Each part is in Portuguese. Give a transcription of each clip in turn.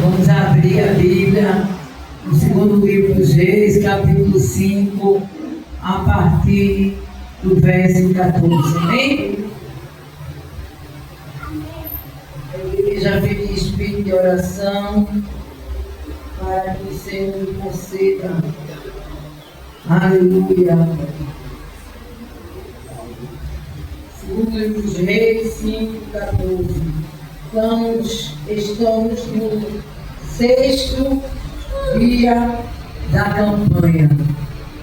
Vamos abrir a Bíblia no segundo livro dos Reis, capítulo 5, a partir do verso 14. Amém? A igreja fez espírito de oração para que o Senhor me conceda. Aleluia. Segundo livro dos Reis, 5, 14. Estamos no sexto dia da campanha.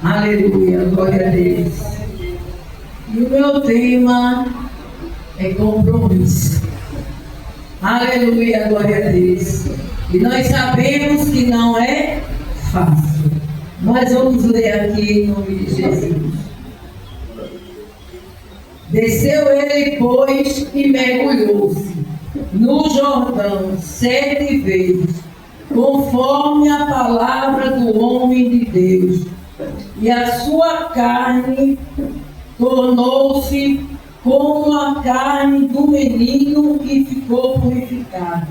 Aleluia, glória a Deus. E o meu tema é compromisso. Aleluia, glória a Deus. E nós sabemos que não é fácil. Mas vamos ler aqui em nome de Jesus. Desceu ele, pois, e mergulhou-se no Jordão 7 vezes, conforme a palavra do homem de Deus. E a sua carne tornou-se como a carne do menino e ficou purificado.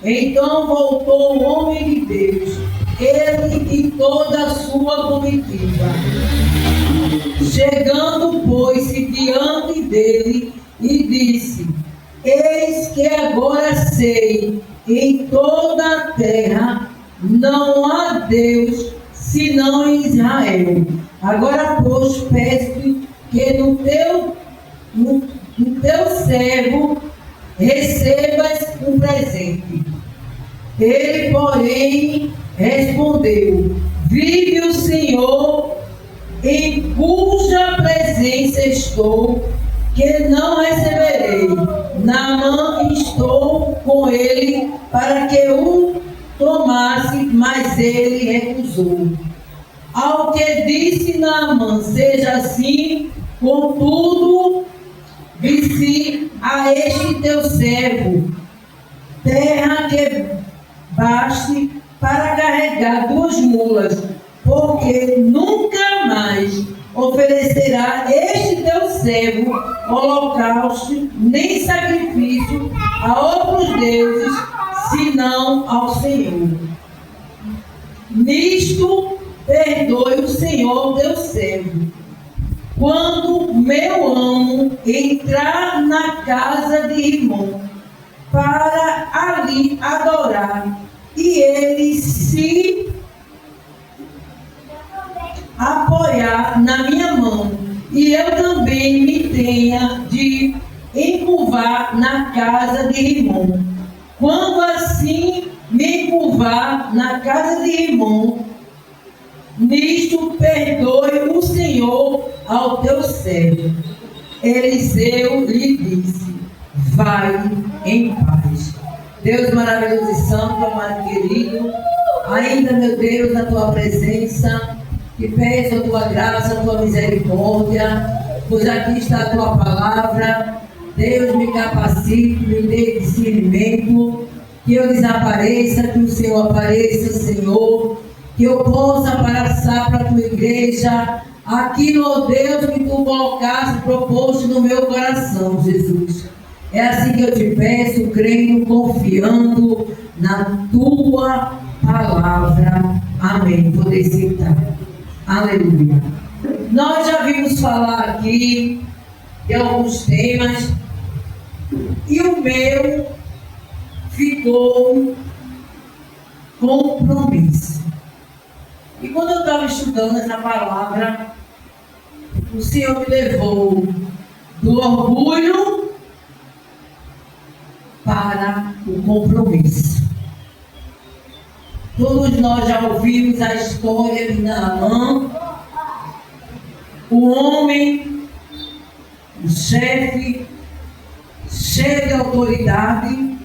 Então voltou o homem de Deus, ele e toda a sua comitiva. Chegando, pôs-se diante dele e disse: Eis que agora sei, em toda a terra não há Deus senão em Israel. Agora, pois, peço que no teu servo recebas um presente. Ele, porém, respondeu: Vive o Senhor, em cuja presença estou, que não receberei. Naamã estou com ele para que o tomasse, mas ele recusou. Ao que disse Naamã: Seja assim, contudo, disse a este teu servo: terra que baste para carregar 2 mulas, porque nunca mais oferecerá este teu servo holocausto, nem sacrifício a outros deuses, senão ao Senhor. Nisto perdoe o Senhor teu servo. Quando meu amo entrar na casa de irmão, para ali adorar, e ele se apoiar na minha mão, e eu também me tenha de encurvar na casa de irmão. Quando assim me encurvar na casa de irmão, nisto perdoe o Senhor ao teu servo. Eliseu lhe disse: vai em paz. Deus maravilhoso e santo, amado querido, ainda, meu Deus, na tua presença, que peço a tua graça, a tua misericórdia, pois aqui está a tua palavra. Deus, me capacite, me dê discernimento, que eu desapareça, que o Senhor apareça, Senhor, que eu possa passar para a tua igreja aquilo, ó Deus, que tu colocaste, proposto no meu coração, Jesus. É assim que eu te peço, crendo, confiando na tua palavra. Amém. Poder citar. Aleluia. Nós já vimos falar aqui de alguns temas, e o meu ficou compromisso. E quando eu estava estudando essa palavra, o Senhor me levou do orgulho para o compromisso. Todos nós já ouvimos a história de Naamã, o homem, o chefe, cheio de autoridade,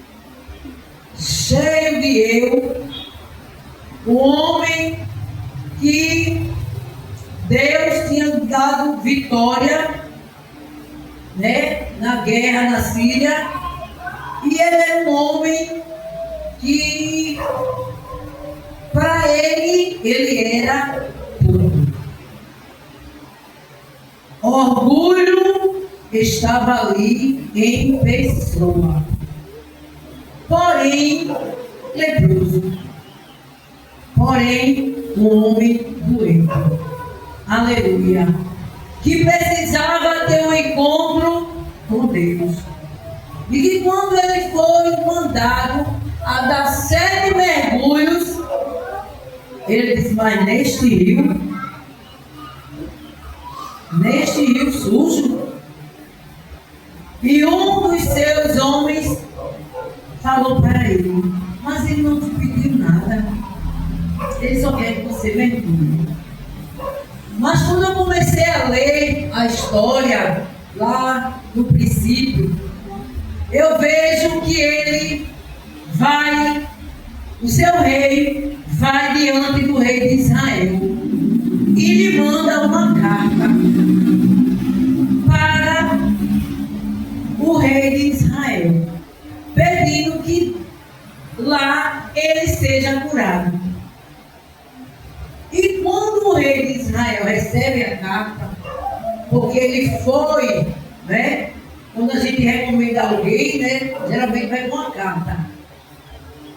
cheio de eu, o homem que Deus tinha dado vitória, na guerra na Síria, e ele é um homem que, para ele era tudo. Orgulho estava ali em pessoa. Porém, leproso, porém um homem doente, aleluia, que precisava ter um encontro com Deus. E que quando ele foi mandado a dar 7 mergulhos, ele disse: mas neste rio sujo. E um dos seus homens falou para ele: mas ele não te pediu nada, ele só quer que você mergulhe. Mas quando eu comecei a ler a história lá no princípio, eu vejo que ele vai, o seu rei vai diante do rei de Israel e lhe manda uma carta para o rei de Israel, pedindo que lá ele seja curado. E quando o rei de Israel recebe a carta, porque ele foi, né? Quando a gente recomenda alguém, né? Geralmente vai com uma carta.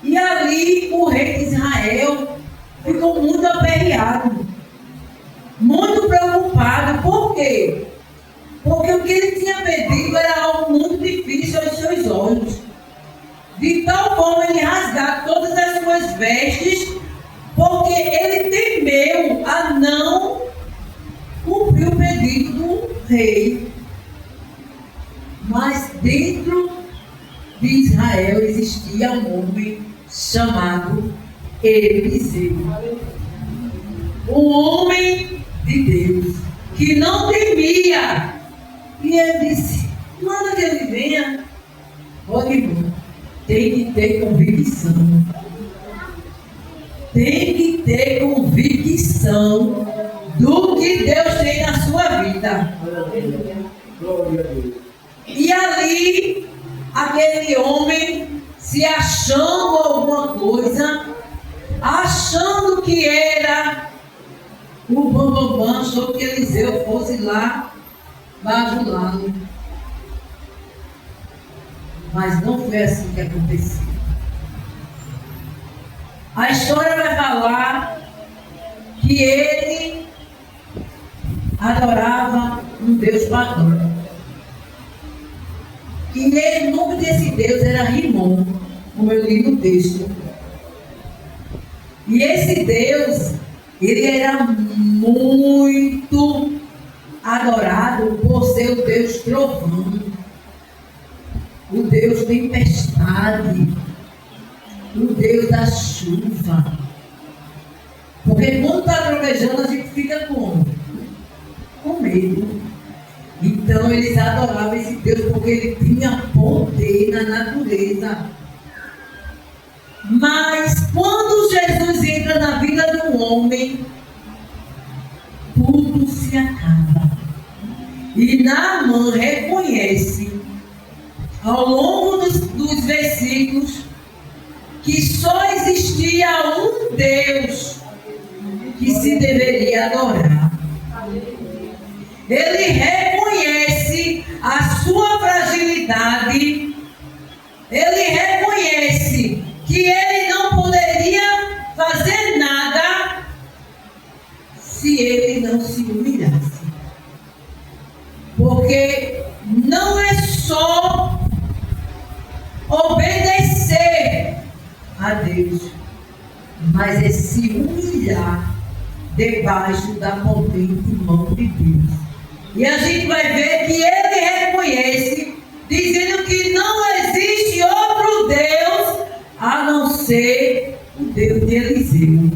E ali o rei de Israel ficou muito aperreado, muito preocupado. Por quê? Porque o que ele tinha pedido era algo muito difícil aos seus olhos. De tal forma ele rasgar todas as suas vestes, porque ele temeu a não cumprir o pedido do rei. Mas dentro de Israel existia um homem chamado Eliseu, um homem de Deus que não temia. E ele disse: manda que ele venha. Olha, irmão, tem que ter convicção. Tem que ter convicção do que Deus tem na sua vida. E ali, aquele homem, se achando alguma coisa, achando que era o bambambam, achou que Eliseu fosse lá bajulá-lo. Mas não foi assim que aconteceu. A história vai falar que ele adorava um Deus pagão. E o nome desse Deus era Rimon, como eu li no texto. E esse Deus, ele era muito adorado por ser o Deus trovão, o Deus tempestade, o Deus da chuva. Porque quando está trovejando, a gente fica com medo. Então eles adoravam esse Deus porque ele tinha poder na natureza. Mas quando Jesus entra na vida do homem, tudo se acaba. E Naamã reconhece, ao longo dos versículos, que só existia um Deus que se deveria adorar. Ele reconhece a sua fragilidade, ele reconhece que ele não poderia fazer nada se ele não se humilhasse. Porque não é só obedecer a Deus, mas é se humilhar debaixo da potente mão de Deus. E a gente vai ver que ele reconhece, dizendo que não existe outro Deus a não ser o Deus de Eliseu.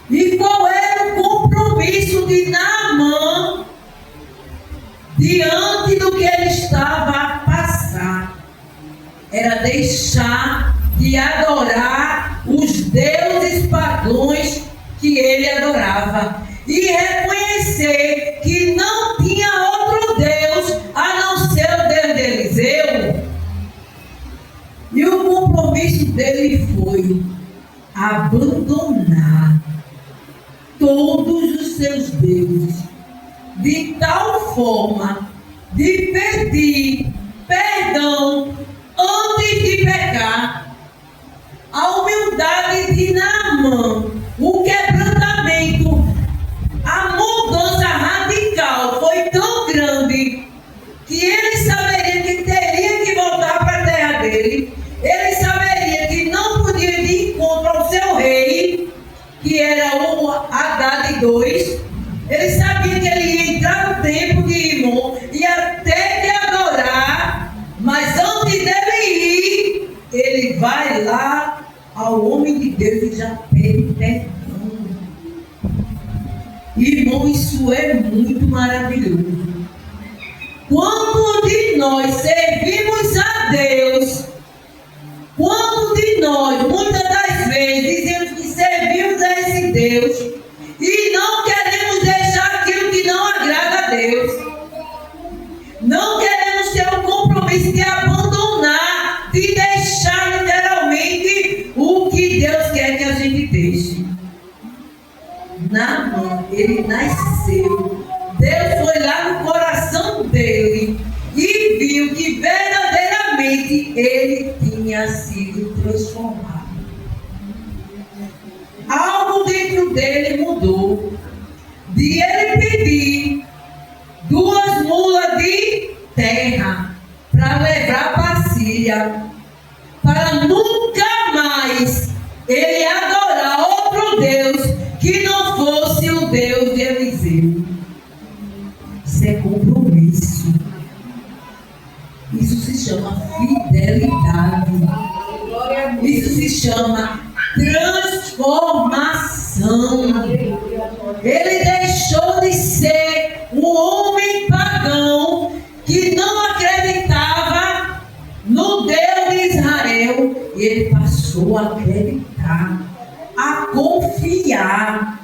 E qual era o compromisso de Naamã diante do que ele estava a passar? Era deixar de adorar os deuses pagãos que ele adorava e reconhecer que não tinha outro Deus a não ser o Deus de Eliseu. E o compromisso dele foi abandonar todos os seus deuses, de tal forma de pedir perdão antes de pecar vai lá ao homem de Deus e já pede perdão. Irmão, isso é muito maravilhoso. Quanto de nós servimos a Deus, quanto de nós, muitas das vezes, dizemos que servimos a esse Deus e não queremos deixar aquilo que não agrada a Deus. Não queremos ter um compromisso de abandonar, de deixar literalmente o que Deus quer que a gente deixe. Naamã, ele nasceu. Deus foi lá no coração dele e viu que verdadeiramente ele tinha sido transformado. Algo dentro dele mudou. De ele pedir 2 mulas de terra para levar para a Síria, para nunca mais ele adorar outro Deus que não fosse o Deus de Eliseu. Isso é compromisso. Isso se chama fidelidade. Isso se chama transformação. Ele deixou de ser um homem pagão que não acreditava no Deus de Israel. E ele passou a acreditar, a confiar.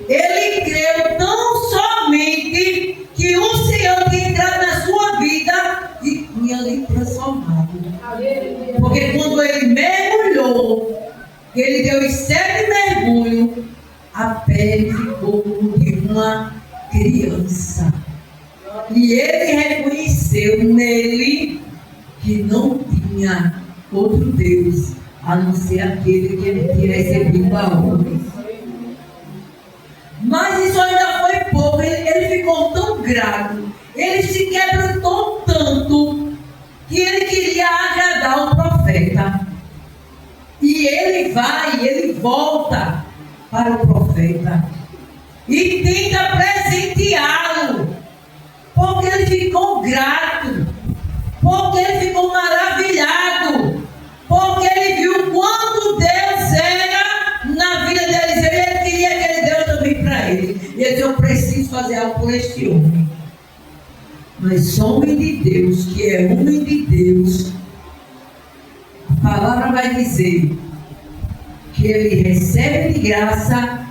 Ele creu tão somente que o Senhor tinha entrado na sua vida e tinha lhe transformado. Porque quando ele mergulhou, ele deu os 7 mergulhos, a pele ficou como de uma criança. E ele reconheceu nele que não tinha outro Deus, a não ser aquele que ele tinha recebido a ordem. Mas isso ainda foi pouco. Ele ficou tão grato, ele se quebrantou tanto, que ele queria agradar o profeta. E ele volta para o profeta e tenta presenteá-lo, porque ele ficou grato, porque ele ficou maravilhado, porque ele viu quanto Deus era na vida de Eliseu, e ele queria aquele Deus também para ele. E ele disse: eu preciso fazer algo por este homem. Mas homem de Deus, que é homem de Deus, a palavra vai dizer que ele recebe de graça,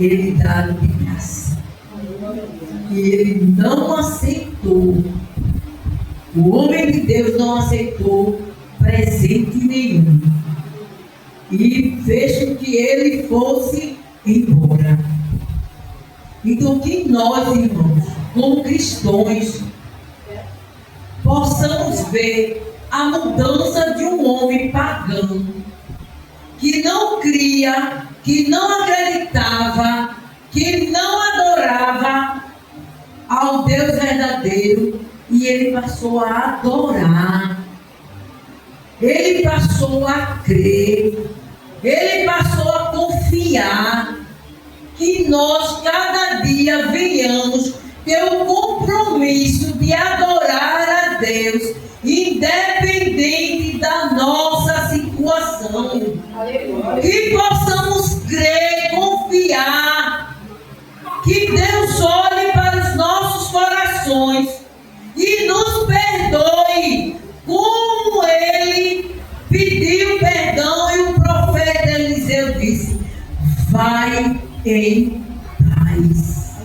ele dá de graça. E ele não aceitou, o homem de Deus não aceitou presente nenhum, e fez com que ele fosse embora. Então, que nós, irmãos, como cristãos, possamos ver a mudança de um homem pagão, que não cria, que não acreditava, que não adorava ao Deus verdadeiro, e ele passou a adorar, ele passou a crer, ele passou a confiar. Que nós cada dia venhamos ter o compromisso de adorar a Deus, independente da nossa situação. Que possamos crer, confiar, que Deus olhe para os nossos corações e nos perdoe, como ele pediu perdão e o profeta Eliseu disse: vai em paz.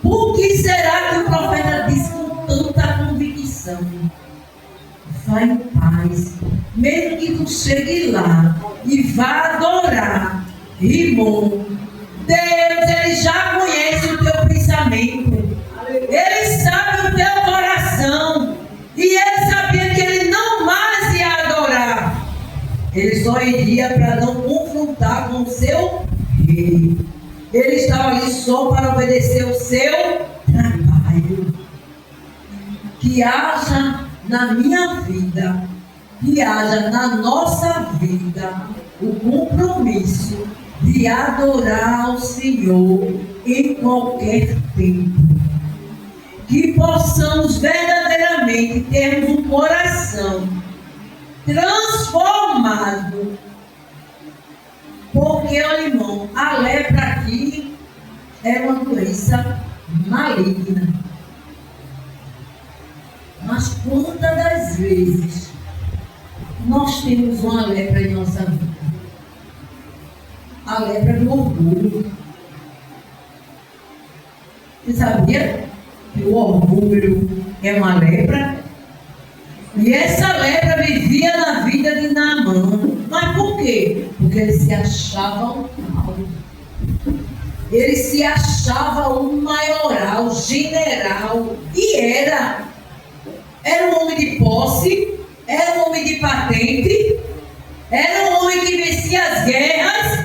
Por que será que o profeta disse com tanta convicção? Vai em paz. Mesmo que tu chegue lá e vá adorar, irmão, Deus, ele já conhece o teu pensamento, ele sabe o teu coração, e ele sabia que ele não mais ia adorar, ele só iria para não confrontar com o seu rei. Ele estava ali só para obedecer o seu trabalho. Que haja na minha vida, que haja na nossa vida o compromisso de adorar ao Senhor em qualquer tempo. Que possamos verdadeiramente termos um coração transformado. Porque, olha, irmão, a lepra aqui é uma doença maligna. Mas quantas das vezes nós temos uma lepra em nossa vida? A lepra do orgulho. Você sabia que o orgulho é uma lepra? E essa lepra vivia na vida de Naamã. Mas por quê? Porque ele se achava um tal. Ele se achava um maioral, general. E era. Era um homem de posse, era um homem de patente, era um homem que vencia as guerras.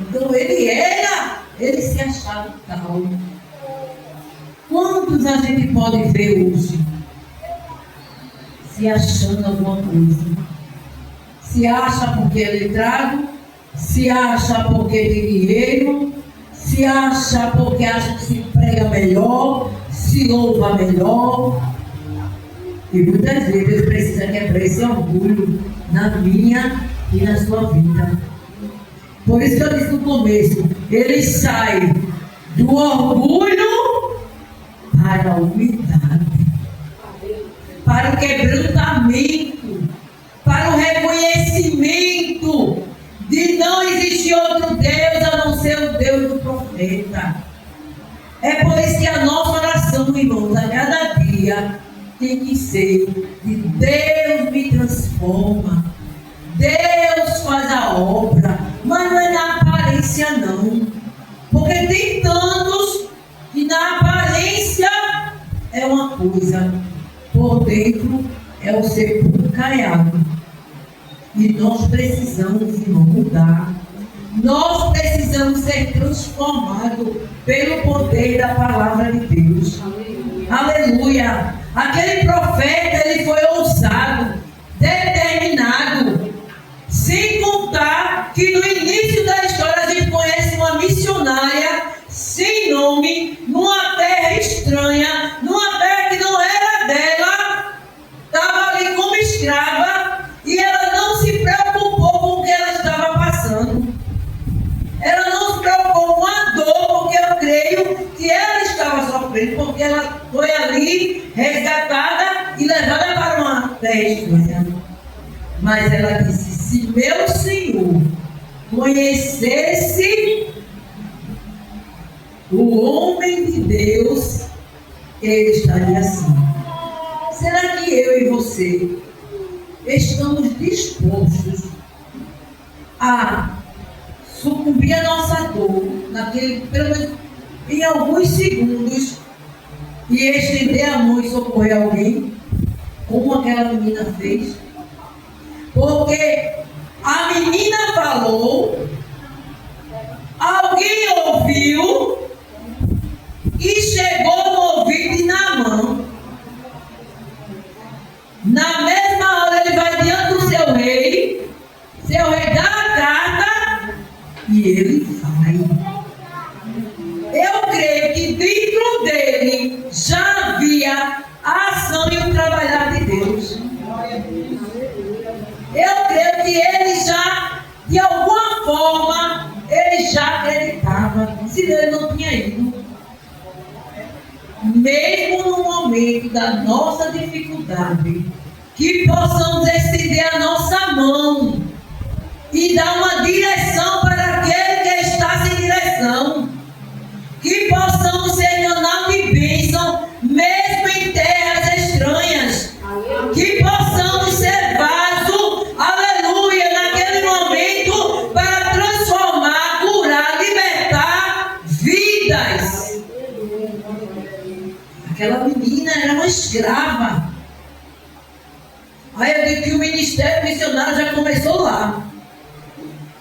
Então ele se achava tal. Quantos a gente pode ver hoje se achando alguma coisa? Se acha porque é letrado, se acha porque tem dinheiro, se acha porque acha que se prega melhor, se louva melhor. E muitas vezes precisa quebrar esse orgulho na minha e na sua vida. Por isso que eu disse no começo, ele sai do orgulho para a humildade, para o quebrantamento, para o reconhecimento de não existir outro Deus a não ser o Deus do profeta. É por isso que a nossa oração, irmãos, a cada dia tem que ser de Deus me transforma, Deus faz a obra, mas não é na aparência não, porque tem tantos que na aparência é uma coisa, por dentro é o sepulcro caiado. E nós precisamos, irmão, mudar. Nós precisamos ser transformados pelo poder da palavra de Deus. Aleluia! Aquele profeta, ele foi ousado, determinado, sem contar que no início da história a gente conhece uma missionária sem nome, numa terra estranha, numa terra que não era dela, estava ali como escrava, e ela não se preocupou com o que ela estava passando. Ela não se preocupou com a dor, porque eu creio que ela estava sofrendo, porque ela foi ali resgatada e levada para uma terra estranha. Mas ela disse, se meu Senhor conhecesse o homem de Deus, ele estaria assim. Será que eu e você estamos dispostos a sucumbir a nossa dor, pelo menos em alguns segundos, e estender a mão e socorrer alguém, como aquela menina fez? Porque a menina falou, alguém ouviu e chegou no ouvido de Naamã. Na mesma hora ele vai diante do seu rei dá a carta e ele vai. Eu creio que dentro dele já havia a ação e o trabalhar de Deus. Eu creio que ele já, de alguma forma, ele já acreditava, senão ele não tinha ido. Mesmo no momento da nossa dificuldade, que possamos estender a nossa mão e dar uma direção para aquele que está sem direção. Que possamos ser canal de bênção, mesmo em terras estranhas. Que possamos ser vaso, aleluia, naquele momento, para transformar, curar, libertar vidas. Aquela menina era uma escrava. Aí eu digo que o ministério missionário já começou lá,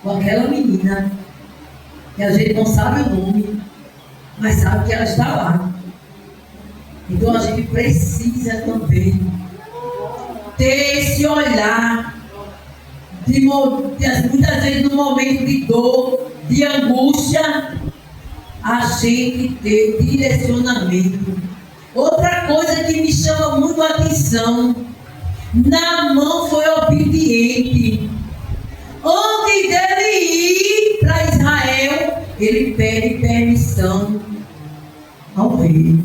com aquela menina, que a gente não sabe o nome, mas sabe que ela está lá. Então a gente precisa também ter esse olhar, muitas vezes no momento de dor, de angústia, a gente ter direcionamento. Outra coisa que me chama muito a atenção, Naamã foi obediente. Antes dele ir para Israel, ele pede permissão ao rei.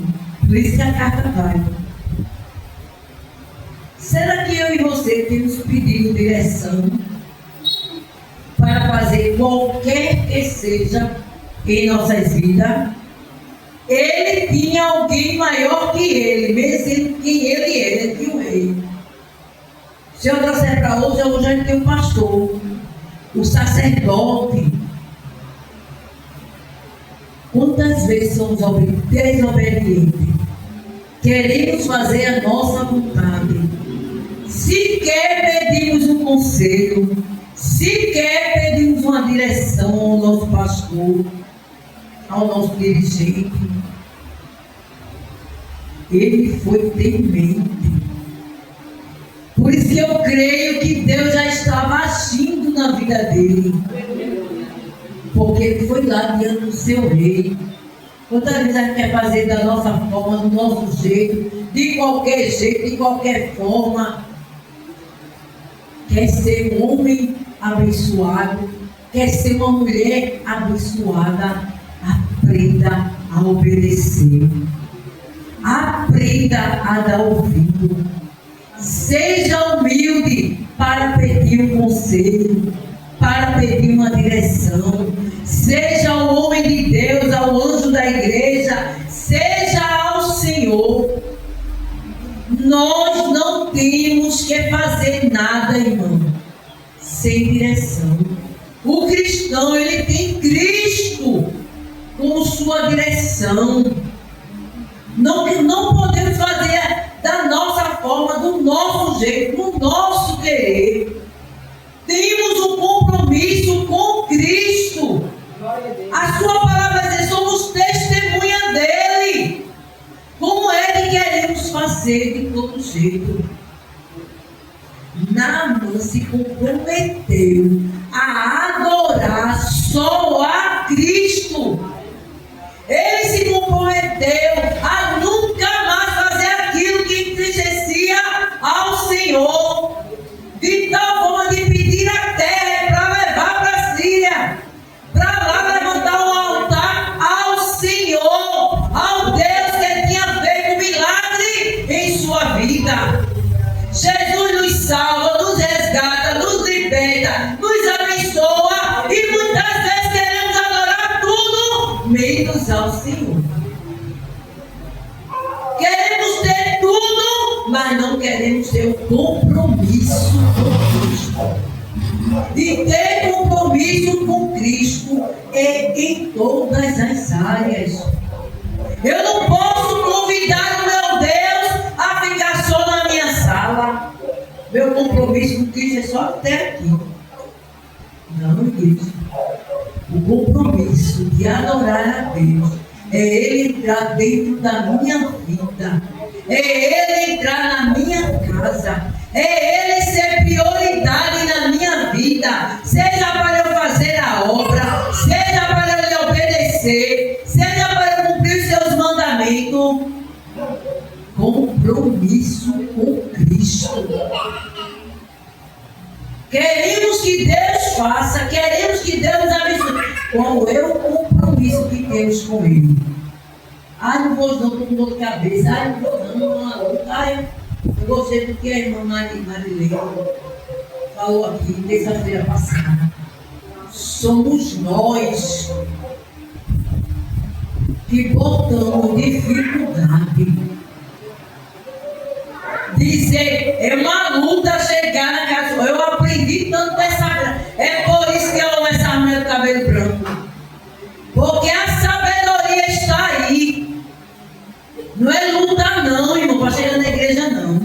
Por isso que a carta vai. Será que eu e você temos pedido direção para fazer qualquer que seja em nossas vidas? Ele tinha alguém maior que ele, mesmo sendo quem ele tinha o rei. Se eu trouxer para hoje a gente tem o pastor, o sacerdote. Quantas vezes somos desobedientes? Queremos fazer a nossa vontade. Sequer pedimos um conselho, sequer pedimos uma direção ao nosso pastor, ao nosso dirigente. Ele foi temente. Por isso que eu creio que Deus já estava agindo na vida dele. Porque ele foi lá diante do seu rei. Quantas vezes a gente quer fazer da nossa forma, do nosso jeito, de qualquer forma. Quer ser um homem abençoado, quer ser uma mulher abençoada. Aprenda a obedecer. Aprenda a dar ouvido. Seja humilde para pedir um conselho, para pedir uma direção. Seja o homem de Deus, ao anjo da igreja, seja ao Senhor. Nós não temos que fazer nada, irmão, sem direção. O cristão, ele tem Cristo como sua direção. Não podemos fazer da nossa forma, do nosso jeito, do nosso querer. Temos um compromisso com Cristo. A sua palavra vai dizer, somos testemunha dele. Como é que queremos fazer de todo jeito? Naamã se comprometeu a adorar só a Cristo. Ele se comprometeu a nunca mais fazer aquilo que entristecia ao Senhor. De tal forma de pedir a terra para levar para a Síria, para lá levantar um altar ao Senhor, ao Deus que tinha feito milagre em sua vida. Jesus nos salva, nos resgata, nos liberta, nos abençoa e muitas vezes queremos adorar tudo menos ao Senhor. Queremos ter tudo, mas não queremos ter o compromisso com Cristo. De ter compromisso com Cristo em todas as áreas. Eu não posso convidar o meu Deus a ficar só na minha sala. Meu compromisso com Cristo é só até aqui. Não, igreja. O compromisso de adorar a Deus é Ele entrar dentro da minha vida. É Ele entrar na minha casa. É Ele ser prioridade na minha vida. Seja para eu fazer a obra, seja para eu lhe obedecer, seja para eu cumprir os seus mandamentos. Compromisso com Cristo. Queremos que Deus faça, queremos que Deus nos abençoe. Qual é o compromisso que temos com Ele? Não vou não, estou com dor de cabeça. Não vou não. Eu gostei do que a irmã Marilene falou aqui, terça-feira passada. Somos nós que botamos dificuldade. Dizer, é uma luta chegar na casa. Eu aprendi tanto dessa graça. É por isso que eu amo essa mulher do cabelo branco. Porque a sabedoria está aí. Não é luta não, irmão, para chegar na igreja não.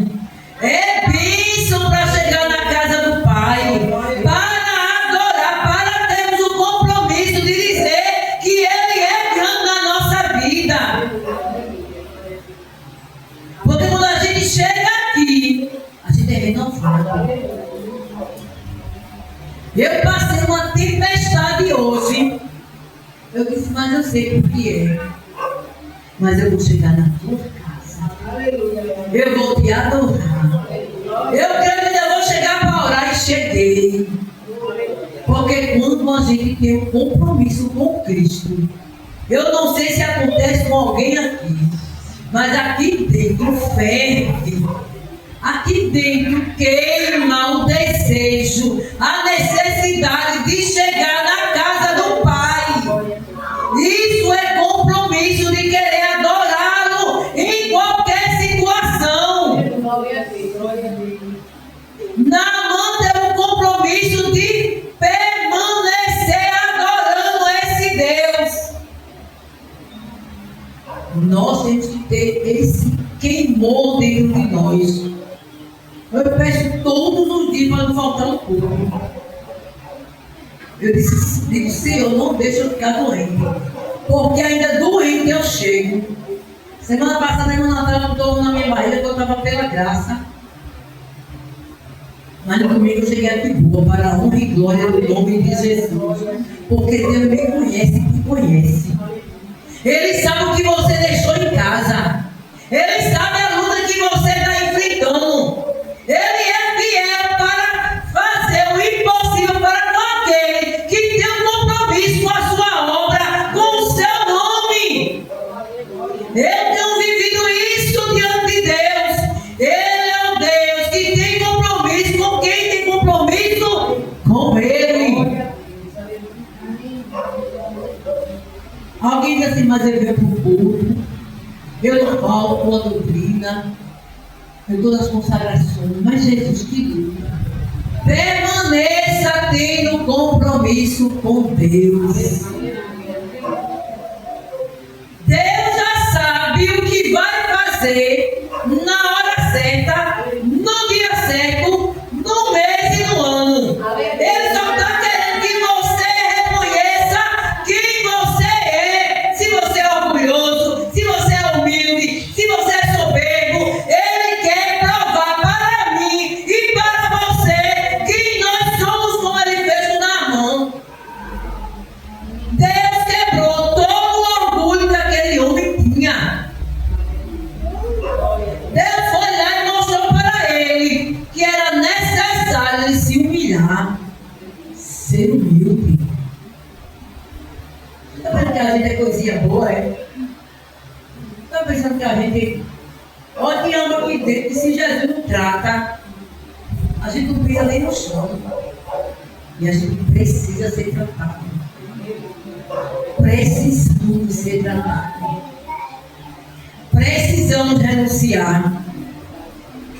É bênção para chegar na casa do Pai. Para adorar, para termos o compromisso de dizer que Ele é grande na nossa vida. Porque quando a gente chega aqui, a gente é renovado. Eu passei uma tempestade hoje. Eu disse, mas eu sei por que é. Mas eu vou chegar na tua casa. Eu vou te adorar. Eu creio que ainda vou chegar para orar e cheguei. Porque quando a gente tem um compromisso com Cristo, eu não sei se acontece com alguém aqui, mas aqui dentro ferve. Aqui dentro queima o desejo, a necessidade de chegar na casa do Pai. Isso é compromisso de querer adorá-lo em qualquer situação. Naamã tem um compromisso de permanecer adorando esse Deus. Nós temos que ter esse queimou dentro de nós. Eu peço todos os dias para não faltar um pouco. Eu digo, Senhor, não deixa eu ficar doente. Porque ainda doente eu chego. Semana passada, a irmã Natália botou na minha barriga que eu estava pela graça. Mas no domingo eu cheguei aqui boa, para a honra e glória do nome de Jesus. Porque Deus me conhece e me conhece. Ele sabe o que você deixou em casa. Ele sabe a luta que você está enfrentando. Ele é fiel para fazer o impossível para com aquele que tem um compromisso com a sua obra, com o seu nome. Eu tenho vivido isso diante de Deus. Ele é o Deus que tem compromisso com quem tem compromisso com Ele. Alguém diz assim, mas eu venho para o culto, eu não falo com a doutrina, eu dou as consagrações, mas Jesus que luta. Permaneça tendo compromisso com Deus. Deus já sabe o que vai fazer na hora certa, no dia certo, no mês e no ano. Ele só está querendo que você reconheça quem você é. Se você é orgulhoso, se você é humilde, se você é soberbo, Ele quer provar para mim e para você que nós somos como Ele fez com Naamã. Deus quebrou todo o orgulho que aquele homem tinha. Deus foi lá e mostrou para ele que era necessário ele se humilhar, ser humilde. Está pensando que a gente é coisinha boa, é? Está pensando que a gente odiando aqui dentro, e se Jesus não trata, a gente não pisa nem no chão. E a gente precisa ser tratado. Precisamos ser tratados. Precisamos renunciar.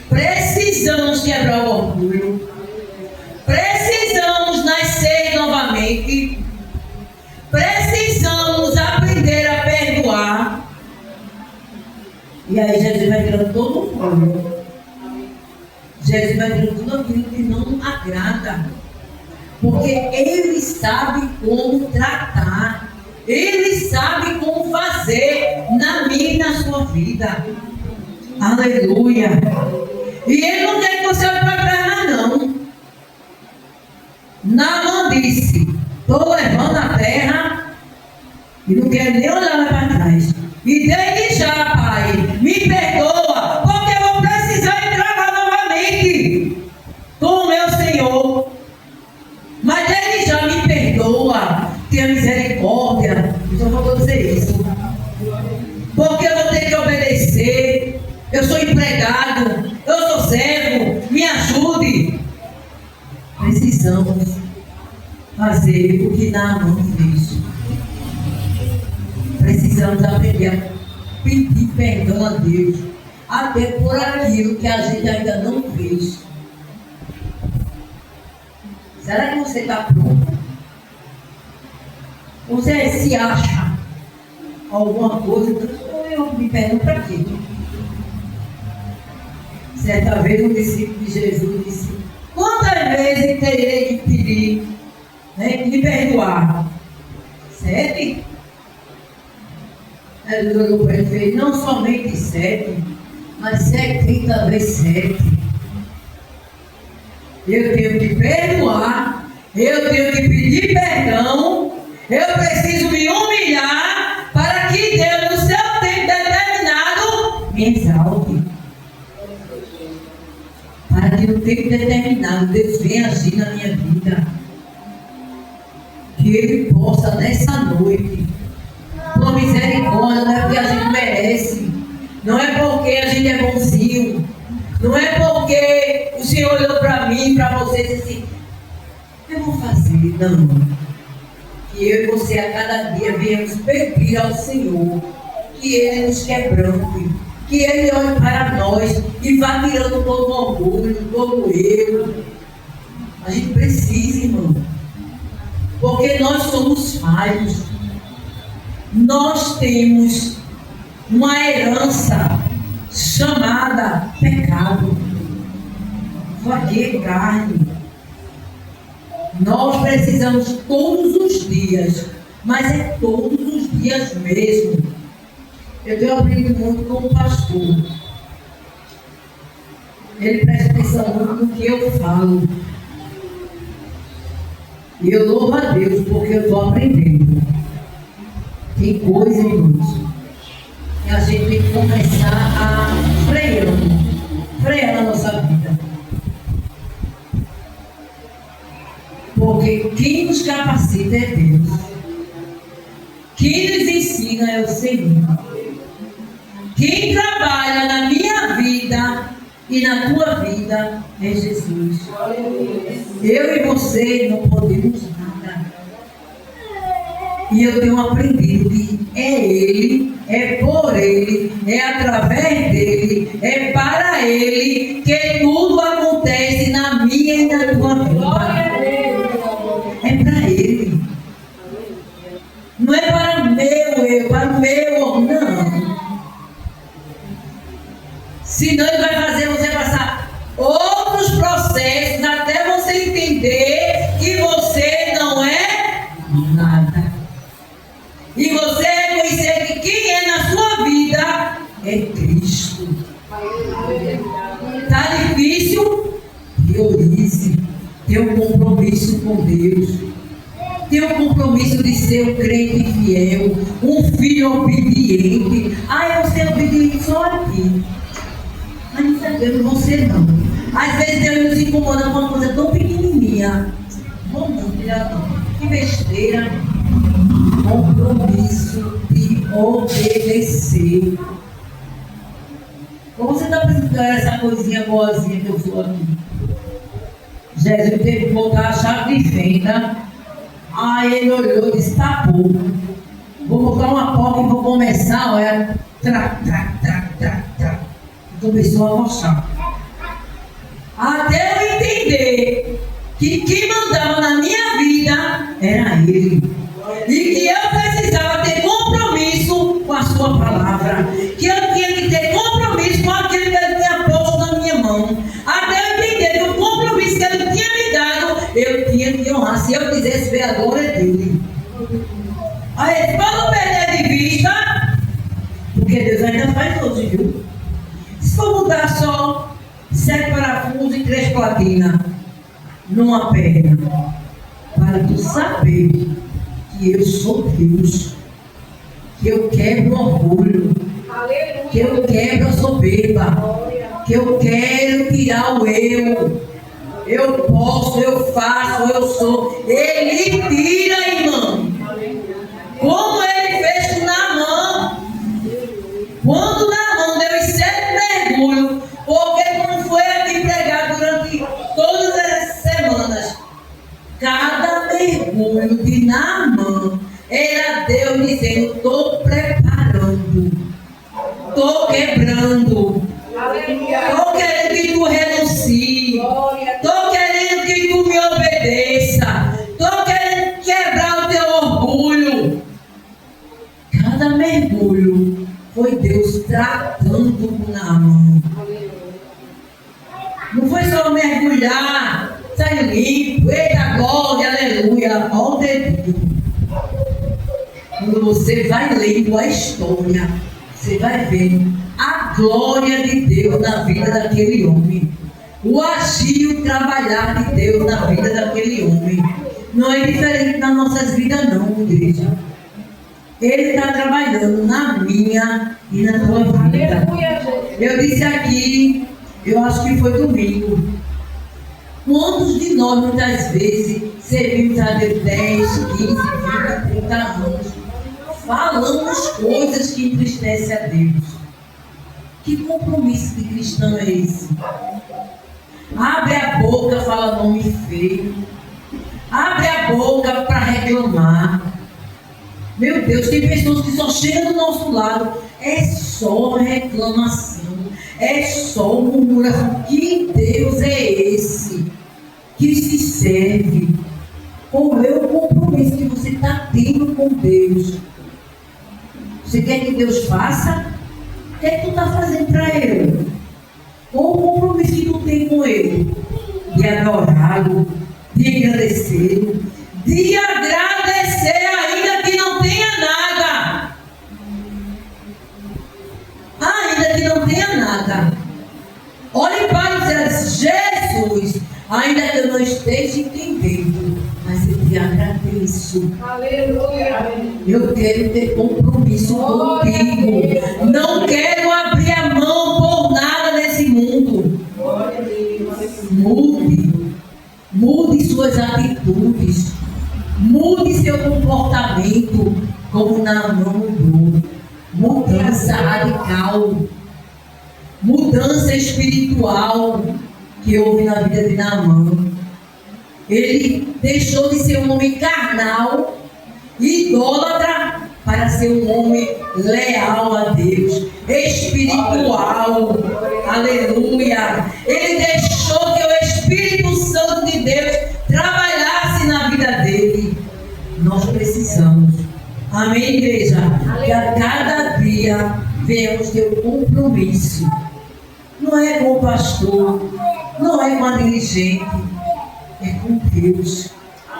Precisamos quebrar o orgulho. Precisamos nascer novamente. Precisamos aprender a perdoar. E aí Jesus vai tirando todo o fogo. Jesus vai tirando tudo aquilo que não agrada. Porque Ele sabe como tratar. Ele sabe como fazer na minha e na sua vida. Aleluia. E Ele não quer que você olhe para trás, não. Naamã disse, estou levando a terra e não quero nem olhar para trás. E desde já, Pai, me perdoa, porque eu vou precisar entrar lá novamente com o meu Senhor. Mas desde já me perdoa, tenha misericórdia. Eu só vou dizer isso. Porque eu vou ter que obedecer. Eu sou empregado, eu sou servo, me ajude. Precisamos fazer o que Naamã fez. Precisamos aprender a pedir perdão a Deus, até por aquilo que a gente ainda não fez. Será que você está pronto? Você se acha alguma coisa? Eu me pergunto para quê? Certa vez um discípulo de Jesus disse, quantas vezes terei que pedir, de perdoar? 7? Ele olhou para ele e fez, não somente 7, mas 70 vezes 7. Eu tenho que perdoar, eu tenho que pedir perdão, eu preciso me humilhar para que Deus, no seu tempo determinado, me exalte. Para verdade, no tempo determinado, Deus vem agir na minha vida. Que Ele possa, nessa noite, por misericórdia, não é porque a gente merece, não é porque a gente é bonzinho, não é porque o Senhor olhou para mim, para você e disse assim, eu vou fazer, não. Que eu e você a cada dia venhamos pedir ao Senhor que Ele nos quebrante, que Ele olhe para nós e vá tirando todo o orgulho, todo o erro. A gente precisa, irmão, porque nós somos falhos. Nós temos uma herança chamada pecado. Vadia carne. Nós precisamos todos os dias, mas é todos os dias mesmo. Eu tenho aprendido muito com o pastor. Ele presta atenção muito no que eu falo. E eu louvo a Deus porque eu estou aprendendo. Tem coisa, irmãos, que a gente tem que começar a frear na nossa vida. Porque quem nos capacita é Deus. Quem nos ensina é o Senhor. Quem trabalha na minha vida e na tua vida é Jesus. Eu e você não podemos nada. E eu tenho aprendido que é Ele, é por Ele, é através dEle, é para Ele que tudo acontece na minha e na tua vida. É para Ele. Não é para o meu eu, para o meu, não. Senão Ele vai fazer você passar outros processos até você entender que você não é nada. E você reconhecer que quem é na sua vida é Cristo. Está difícil? Priorize. Tem um compromisso com Deus. Tem um compromisso de ser um crente fiel, um filho obediente. Ah, eu sei obediente só aqui. Mas não sabemos você não. Às vezes Deus nos incomoda com uma coisa tão pequenininha. Vamos não, que besteira. Compromisso de obedecer. Como você está precisando essa coisinha boazinha que eu sou aqui? Jesus teve que botar a chave de fenda. Aí ele olhou e disse, tá bom. Vou botar uma porta e vou começar, olha. Começou a mostrar. Até eu entender que quem mandava na minha vida era Ele. E que eu precisava ter compromisso com a sua palavra. Que eu tinha que ter compromisso com aquilo que Ele tinha posto na minha mão. Até eu entender que o compromisso que Ele tinha me dado, eu tinha que honrar. Se eu quisesse ver a glória dEle. Aí, para não perder de vista, porque Deus ainda faz hoje, viu? Se for mudar só 7 parafusos e 3 platinas numa perna, para tu saber que eu sou Deus, que eu quebro o orgulho, que eu quebro a soberba, que eu quero tirar o eu posso, eu faço, eu sou. Ele tira, irmão, como Ele fez com Naamã. Quando Naamã deu os 7 mergulhos, porque como foi aqui pregado durante todas as semanas, cada mergulho de Naamã era Deus dizendo, estou preparando, estou quebrando, estou querendo que tu renuncie, estou querendo que tu me obedeça, estou querendo quebrar o teu orgulho. Cada mergulho foi Deus tratando com Naamã. Não foi só mergulhar, sair limpo, eita glória, aleluia, ó o dedinho. Quando você vai lendo a história, você vai vendo a glória de Deus na vida daquele homem. O agir e o trabalhar de Deus na vida daquele homem. Não é diferente nas nossas vidas não, igreja. Ele está trabalhando na minha e na tua vida. Eu disse aqui, eu acho que foi domingo, Quantos de nós, muitas vezes, servimos a Deus 10, 15, 20, 30 anos, falamos coisas que entristecem a Deus? Que compromisso de cristão é esse? Abre a boca, fala nome feio. Abre a boca para reclamar. Meu Deus, tem pessoas que só chegam do nosso lado, é só reclamação, é só murmuração. Que Deus é esse que se serve? Qual é o compromisso que você está tendo com Deus? Você quer que Deus faça? O que é que tu está fazendo para Ele? Qual o compromisso que tu tem com Ele? De adorá-lo, de agradecê-lo, de agradecer ainda que não tenha nada. Ainda que não tenha nada. Olhe para os céus, Jesus, ainda que eu não esteja entendendo, mas eu te agradeço. Aleluia. Eu quero ter compromisso contigo. Não quero abrir a mão por nada nesse mundo. Mude suas atitudes. Mude seu comportamento, como Naamã mudou. Mudança radical. Mudança espiritual que houve na vida de Naamã. Ele deixou de ser um homem carnal, idólatra, para ser um homem leal a Deus, espiritual. Aleluia. Ele deixou que o Espírito Santo de Deus trabalhasse na vida dele. Nós precisamos, amém, igreja? Que a cada dia venhamos ter um compromisso. Não é com o pastor, não é com a dirigente, é com Deus.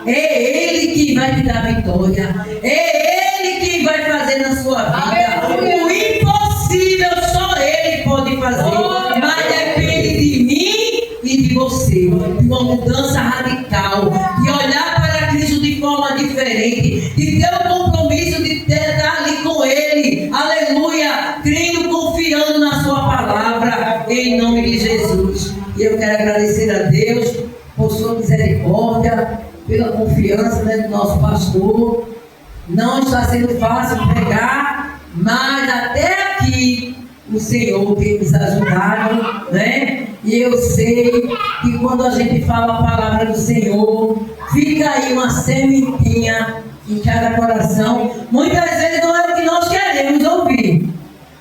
É Ele que vai te dar vitória. É Ele que vai fazer na sua vida. O impossível só Ele pode fazer. Mas depende de mim e de você. De uma mudança radical. De olhar para Cristo de forma diferente. De ter o compromisso de estar ali com Ele. Aleluia. Crendo, confiando na sua palavra. Em nome de Jesus. E eu quero agradecer a Deus por sua misericórdia, pela confiança, né, do nosso pastor. Não está sendo fácil pregar, mas até aqui o Senhor tem nos ajudado, né? E eu sei que quando a gente fala a palavra do Senhor, fica aí uma sementinha em cada coração. Muitas vezes não é o que nós queremos ouvir,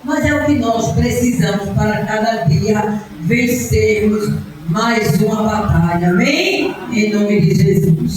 mas é o que nós precisamos para cada dia vencermos mais uma batalha. Amém? Em nome de Jesus.